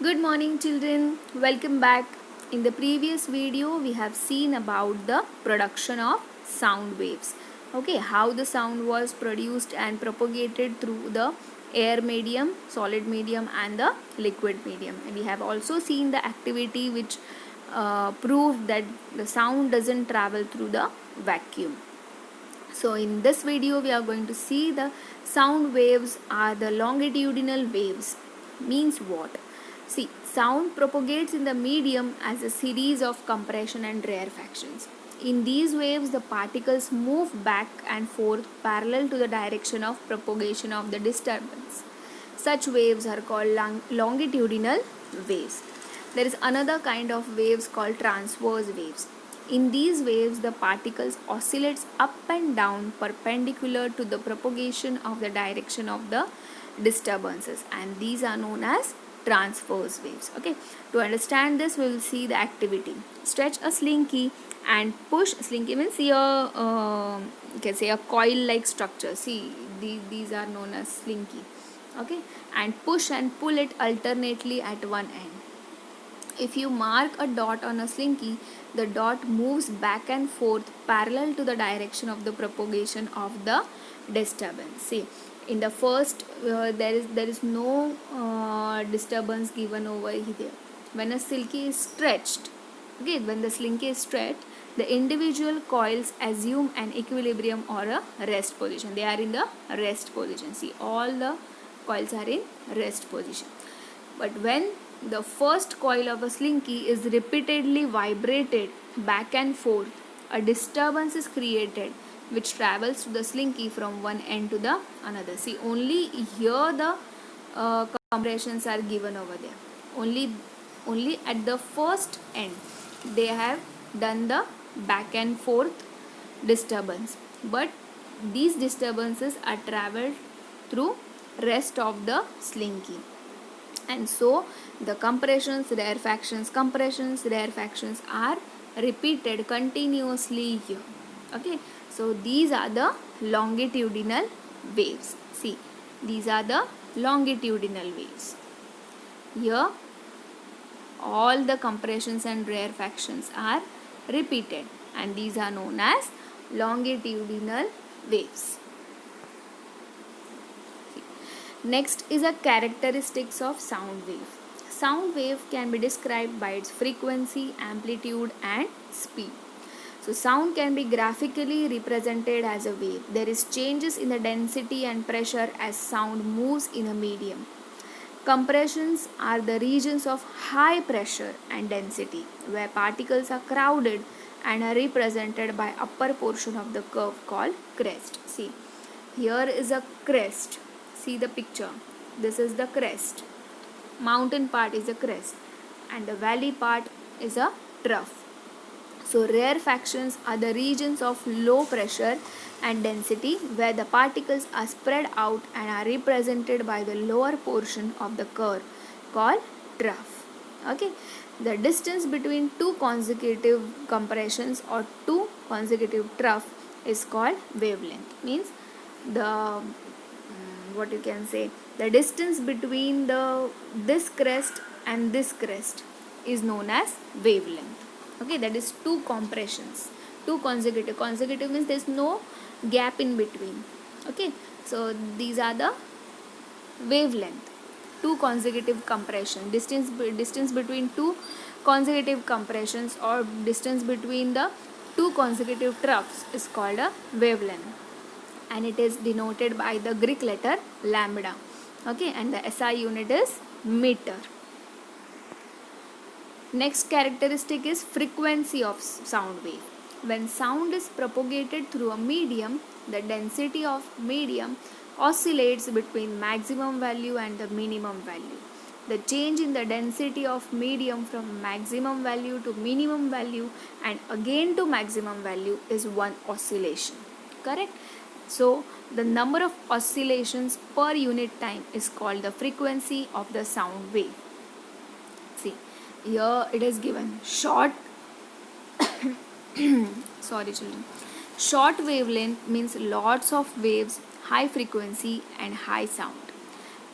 Good morning children, welcome back. In the previous video we have seen about the production of sound waves. Okay, how the sound was produced and propagated through the air medium, solid medium and the liquid medium. And we have also seen the activity which proved that the sound doesn't travel through the vacuum. So in this video we are going to see the sound waves are the longitudinal waves. Means what? See, sound propagates in the medium as a series of compression and rarefactions. In these waves, the particles move back and forth parallel to the direction of propagation of the disturbance. Such waves are called longitudinal waves. There is another kind of waves called transverse waves. In these waves, the particles oscillates up and down perpendicular to the propagation of the direction of the disturbances, and these are known as transverse waves. Okay, to understand this we will see the activity. Stretch a slinky and push. Slinky means your you can say a coil like structure. See, these are known as slinky. Okay, and push and pull it alternately at one end. If you mark a dot on a slinky, the dot moves back and forth parallel to the direction of the propagation of the disturbance. See, in the first there is no disturbance given over here. When a slinky is stretched, okay, when the slinky is stretched, the individual coils assume an equilibrium or a rest position. They are in the rest position. See, all the coils are in rest position. But when the first coil of a slinky is repeatedly vibrated back and forth, a disturbance is created which travels to the slinky from one end to the another. See, only here the compressions are given over there. Only at the first end they have done the back and forth disturbance. But these disturbances are traveled through rest of the slinky, and so the compressions rarefactions are repeated continuously here. Okay, so these are the longitudinal waves. See, these are the longitudinal waves. Here all the compressions and rarefactions are repeated, and these are known as longitudinal waves. Next is a characteristics of sound wave. Sound wave can be described by its frequency, amplitude and speed. So sound can be graphically represented as a wave. There is changes in the density and pressure as sound moves in a medium. Compressions are the regions of high pressure and density where particles are crowded and are represented by upper portion of the curve called crest. See, here is a crest. See the picture. This is the crest. Mountain part is a crest and the valley part is a trough. So rarefactions are the regions of low pressure and density where the particles are spread out and are represented by the lower portion of the curve called trough. Okay, the distance between two consecutive compressions or two consecutive trough is called wavelength. Means the what you can say, the distance between the this crest and this crest is known as wavelength. Okay, that is two compressions, two consecutive means there is no gap in between. Okay, so these are the wavelength, two consecutive compression, distance between two consecutive compressions or distance between the two consecutive troughs is called a wavelength, and it is denoted by the Greek letter lambda. Okay, and the SI unit is meter. Next characteristic is frequency of sound wave. When sound is propagated through a medium, the density of medium oscillates between maximum value and the minimum value. The change in the density of medium from maximum value to minimum value and again to maximum value is one oscillation. Correct? So the number of oscillations per unit time is called the frequency of the sound wave. See, here it is given short sorry children, short wavelength means lots of waves, high frequency and high sound.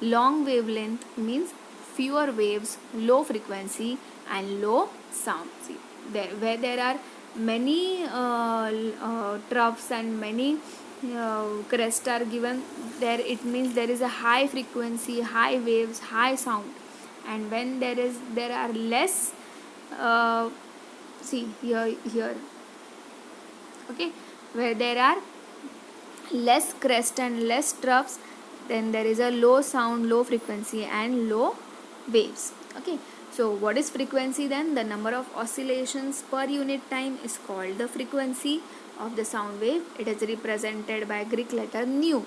Long wavelength means fewer waves, low frequency and low sound. See, where there are many troughs and many crests are given, there it means there is a high frequency, high waves, high sound. And when there are less, uh, see here, okay, where there are less crest and less troughs, then there is a low sound, low frequency and low waves. Okay, so what is frequency then? The number of oscillations per unit time is called the frequency of the sound wave. It is represented by Greek letter nu,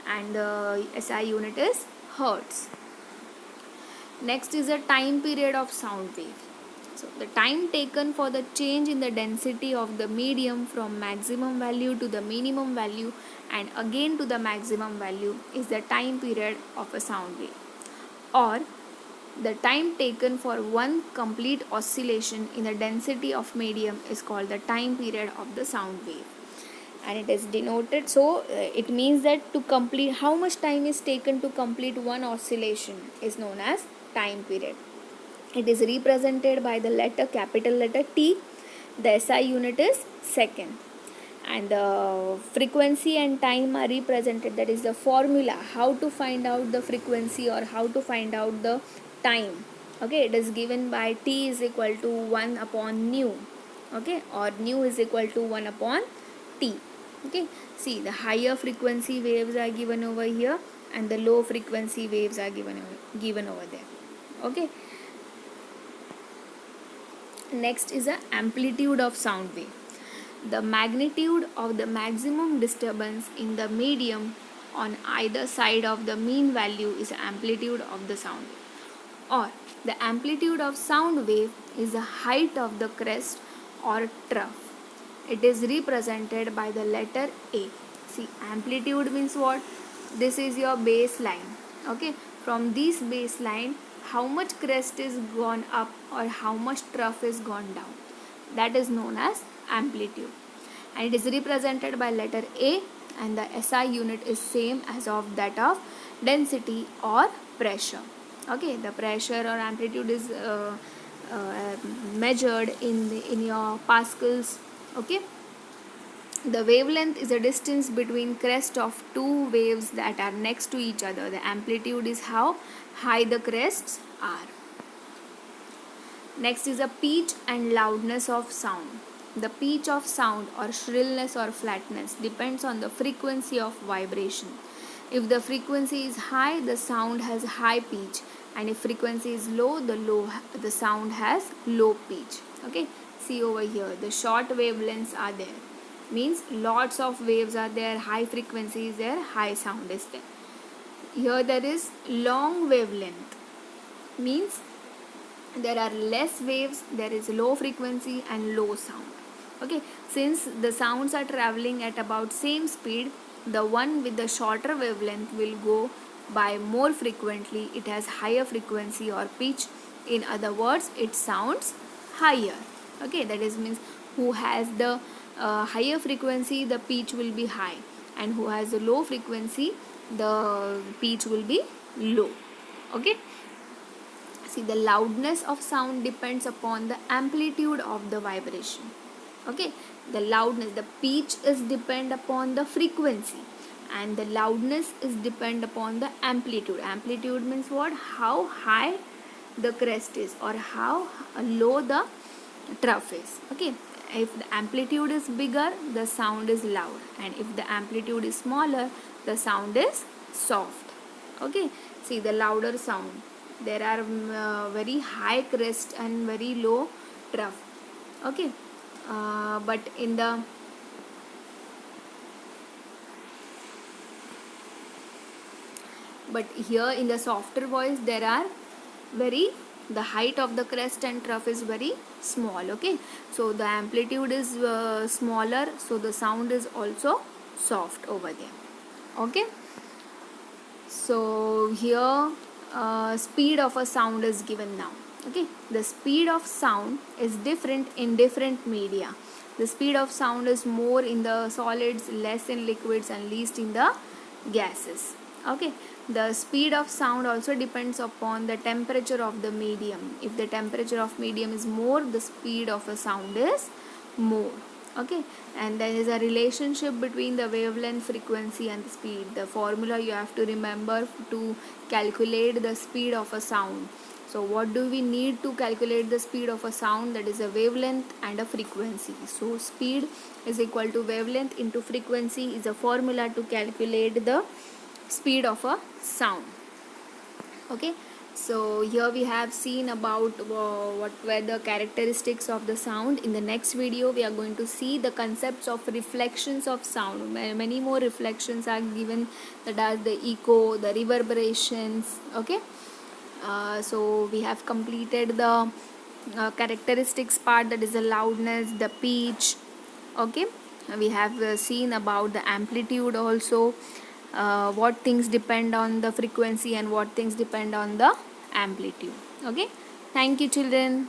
and the SI unit is hertz. Next is the time period of sound wave. So the time taken for the change in the density of the medium from maximum value to the minimum value and again to the maximum value is the time period of a sound wave. Or the time taken for one complete oscillation in the density of medium is called the time period of the sound wave. And it is denoted, so it means that to complete, how much time is taken to complete one oscillation is known as time period. It is represented by the capital letter T. The SI unit is second. And the frequency and time are represented, that is the formula how to find out the frequency or how to find out the time. Okay, it is given by T is equal to 1 upon nu. Okay, or nu is equal to 1 upon T. Okay, see, the higher frequency waves are given over here and the low frequency waves are given over there. Okay, next is the amplitude of sound wave. The magnitude of the maximum disturbance in the medium on either side of the mean value is the amplitude of the sound wave. Or the amplitude of sound wave is the height of the crest or trough. It is represented by the letter A. See, amplitude means what? This is your baseline. Okay, from this baseline, how much crest is gone up or how much trough is gone down. That is known as amplitude. And it is represented by letter A, and the SI unit is same as of that of density or pressure. Okay, the pressure or amplitude is measured in your pascals. Okay, the wavelength is a distance between crest of two waves that are next to each other. The amplitude is how high the crests are. Next is a pitch and loudness of sound. The pitch of sound or shrillness or flatness depends on the frequency of vibration. If the frequency is high, the sound has high pitch, and if frequency is low, the sound has low pitch. Okay, see over here, the short wavelengths are there, means lots of waves are there, high frequency is there, high sound is there. Here there is long wavelength, means there are less waves, there is low frequency and low sound. Okay, since the sounds are traveling at about same speed, the one with the shorter wavelength will go by more frequently. It has higher frequency or pitch. In other words, it sounds higher. Okay, that is means who has the higher frequency, the pitch will be high, and who has the low frequency, the pitch will be low. Okay, see, the loudness of sound depends upon the amplitude of the vibration. Okay, the loudness, the pitch is depend upon the frequency, and the loudness is depend upon the amplitude. Amplitude means what? How high the crest is or how low the trough is. Okay, if the amplitude is bigger, the sound is loud, and if the amplitude is smaller, the sound is soft. Okay, see, the louder sound, there are very high crest and very low trough. Okay, but here in the softer voice, there are the height of the crest and trough is very small. Okay, so the amplitude is smaller, so the sound is also soft over there. Okay, so here speed of a sound is given now. Okay, the speed of sound is different in different media. The speed of sound is more in the solids, less in liquids, and least in the gases. Okay, the speed of sound also depends upon the temperature of the medium. If the temperature of medium is more, the speed of a sound is more. Okay, and there is a relationship between the wavelength, frequency and the speed. The formula you have to remember to calculate the speed of a sound. So what do we need to calculate the speed of a sound? That is a wavelength and a frequency. So speed is equal to wavelength into frequency is a formula to calculate the speed of a sound. Okay, so here we have seen about what were the characteristics of the sound. In the next video we are going to see the concepts of reflections of sound. Many more reflections are given, that are the echo, the reverberations. Okay, so we have completed the characteristics part, that is the loudness, the pitch. Okay, we have seen about the amplitude also, what things depend on the frequency and what things depend on the amplitude. Okay, thank you children.